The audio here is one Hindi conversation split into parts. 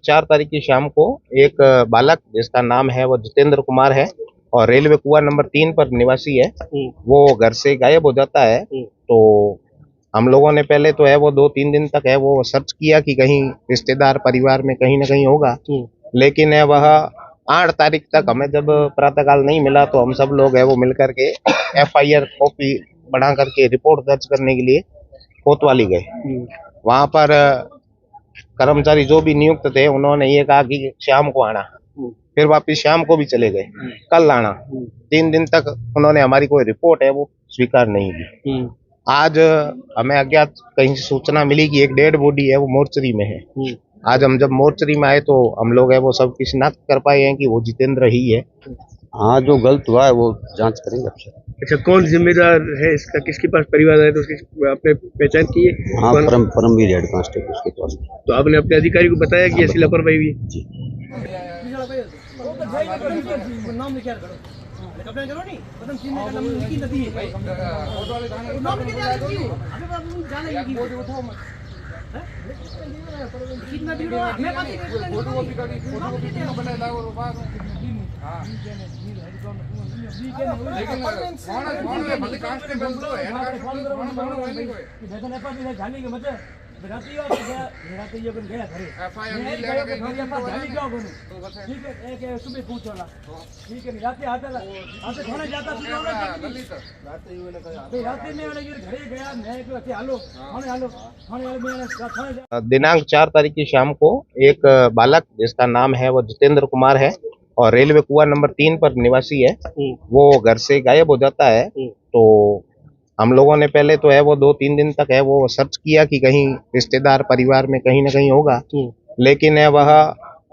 4 तारीख की शाम को एक बालक जिसका नाम है वो जितेंद्र कुमार है और रेलवे कुआं नंबर 3 पर निवासी है। वो घर से गायब हो जाता है। तो हम लोगों ने पहले तो है वो 2-3 दिन तक है वो सर्च किया कि कहीं रिश्तेदार परिवार में कहीं ना कहीं होगा, लेकिन है वह 8 तारीख तक हमें जब प्रातःकाल नहीं मिला तो हम सब लोग है वो मिलकर के FIR कॉपी बना करके रिपोर्ट दर्ज करने के लिए कोतवाली गए। वहां पर कर्मचारी जो भी नियुक्त थे उन्होंने ये कहा कि शाम को आना, फिर वापिस शाम को भी चले गए, कल आना। 3 दिन तक उन्होंने हमारी कोई रिपोर्ट है वो स्वीकार नहीं की। आज हमें अज्ञात कहीं से सूचना मिली कि एक डेड बॉडी है वो मोर्चरी में है। आज हम जब मोर्चरी में आए तो हम लोग है वो सब की शिनाख्त कर पाए हैं कि वो जितेंद्र ही है। हाँ, जो गलत हुआ है वो जांच करेंगे आपसे। अच्छा, कौन जिम्मेदार है इसका, किसके पास परिवार है, तो उसकी आपने पहचान की है? हाँ, परमवीर हेड कांस्टेबल उसके पास। तो आपने अपने अधिकारी को बताया कि ऐसी लापरवाही हुई? जी। दिनांक 4 तारीख की शाम को एक बालक जिसका नाम है वो जितेंद्र कुमार है और रेलवे कुआं नंबर 3 पर निवासी है। वो घर से गायब हो जाता है। तो हम लोगों ने पहले तो है वो 2-3 दिन तक है वो सर्च किया कि कहीं रिश्तेदार परिवार में कहीं ना कहीं होगा, लेकिन है वह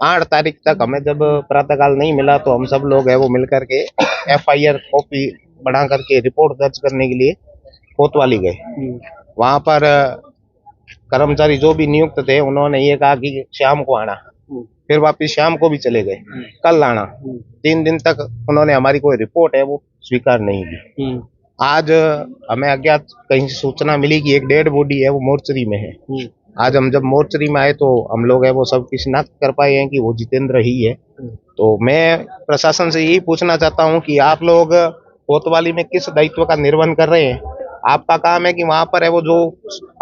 8 तारीख तक हमें जब प्रातःकाल नहीं मिला तो हम सब लोग है वो मिलकर के FIR कॉपी बना करके रिपोर्ट दर्ज करने के लिए कोतवाली गए। वहां पर कर्मचारी जो भी नियुक्त थे उन्होंने ये कहा कि शाम को आना, फिर वापिस शाम को भी चले गए, कल आना। 3 दिन तक उन्होंने हमारी कोई रिपोर्ट है वो स्वीकार नहीं की। आज हमें अज्ञात कहीं से सूचना मिली कि एक डेड बॉडी है वो मोर्चरी में है। आज हम जब मोर्चरी में आए तो हम लोग है वो सब की शिनाख्त कर पाए हैं कि वो जितेंद्र ही है। तो मैं प्रशासन से यही पूछना चाहता हूं कि आप लोग कोतवाली में किस दायित्व का निर्वहन कर रहे हैं? आपका काम है कि वहां पर है वो जो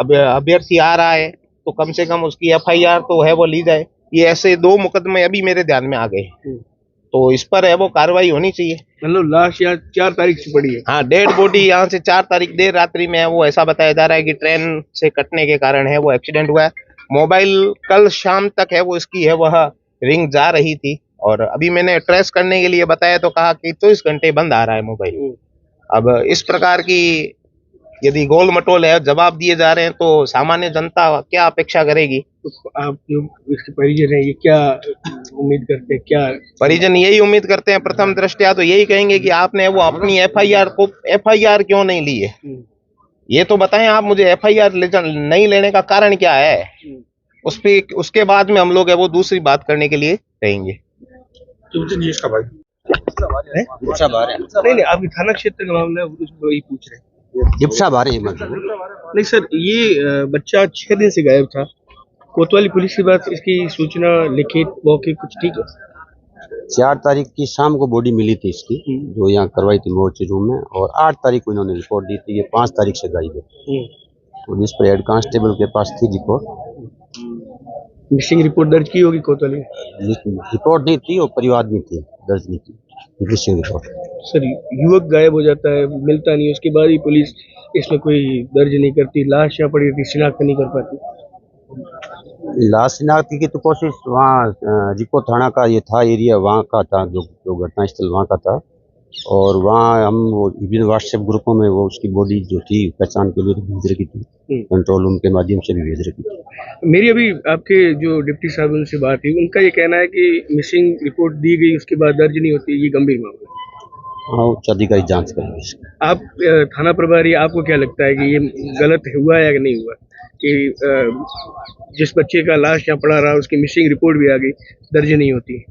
अभ्यर्थी आ रहा है तो कम से कम उसकी FIR तो है वो ली जाए। ये ऐसे 2 मुकदमे अभी मेरे ध्यान में आ गए, तो इस पर है वो कार्रवाई होनी चाहिए। मतलब लाश यहाँ 4 तारीख से पड़ी है? हाँ, डेड बॉडी यहाँ से 4 तारीख देर रात्रि में है वो ऐसा बताया जा रहा है कि ट्रेन से कटने के कारण है वो एक्सीडेंट हुआ है। मोबाइल कल शाम तक है वो इसकी है वह रिंग जा रही थी और अभी मैंने ट्रेस करने के लिए बताया तो कहा कि 24 घंटे बंद आ रहा है मोबाइल। अब इस प्रकार की यदि गोल मटोल है जवाब दिए जा रहे हैं तो सामान्य जनता क्या अपेक्षा करेगी? तो आप जो इसके परिजन है ये क्या उम्मीद करते हैं? क्या परिजन यही उम्मीद करते हैं, प्रथम दृष्टया तो यही कहेंगे कि आपने वो अपनी FIR क्यों नहीं ली है? ये तो बताएं आप मुझे, FIR नहीं लेने का कारण क्या है? उसके बाद में हम लोग है वो दूसरी बात करने के लिए रहेंगे। नहीं, आपके थाना क्षेत्र का मामला है, वही पूछ रहे हैं। नहीं सर, ये बच्चा 6 दिन से गायब था। कोतवाली पुलिस के पास इसकी सूचना लिखित मौखिक कुछ ठीक है? 4 तारीख की शाम को बॉडी मिली थी इसकी, जो यहाँ करवाई थी मोर्चरी रूम में, और 8 तारीख को इन्होंने रिपोर्ट दी थी। ये 5 तारीख से गायब है। तो जिस पर हेड कांस्टेबल के पास थी रिपोर्ट, मिसिंग रिपोर्ट दर्ज की होगी कोतवाली? रिपोर्ट नहीं थी और परिवार भी थी, दर्ज नहीं की मिसिंग रिपोर्ट। सर, युवक गायब हो जाता है, मिलता नहीं, उसके बाद ही पुलिस इसमें कोई दर्ज नहीं करती, लाश यहाँ पड़ी रहती, शिनाख्त नहीं कर पाती। लाश शिनाख्त की तो कोशिश वहाँ जिको थाना का ये था एरिया, वहाँ का था, जो घटनास्थल वहाँ का था, और वहाँ हम वो विभिन्न व्हाट्सएप ग्रुपों में वो उसकी बॉडी जो थी पहचान के लिए भेज रखी थी, कंट्रोल रूम के माध्यम से भी भेज रखी थी। मेरी अभी आपके जो डिप्टी साहब उनसे बात हुई, उनका ये कहना है कि मिसिंग रिपोर्ट दी गई उसके बाद दर्ज नहीं होती, ये गंभीर मामला है। हाँ, उच्च अधिकारी जांच करेंगे इसका। आप थाना प्रभारी, आपको क्या लगता है कि ये गलत हुआ या नहीं हुआ कि जिस बच्चे का लाश यहाँ पड़ा रहा उसकी मिसिंग रिपोर्ट भी आ गई, दर्ज नहीं होती?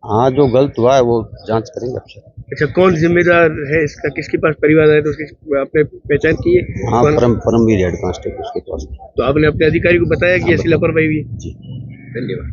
हाँ, जो गलत हुआ है वो जांच करेंगे आपसे। अच्छा, कौन जिम्मेदार है इसका, किसके पास परिवार है, तो उसकी आपने पहचान की है? हाँ, परमवीर हेड कांस्टेबल उसके पास। तो आपने अपने अधिकारी को बताया कि ऐसी लापरवाही हुई? जी। धन्यवाद।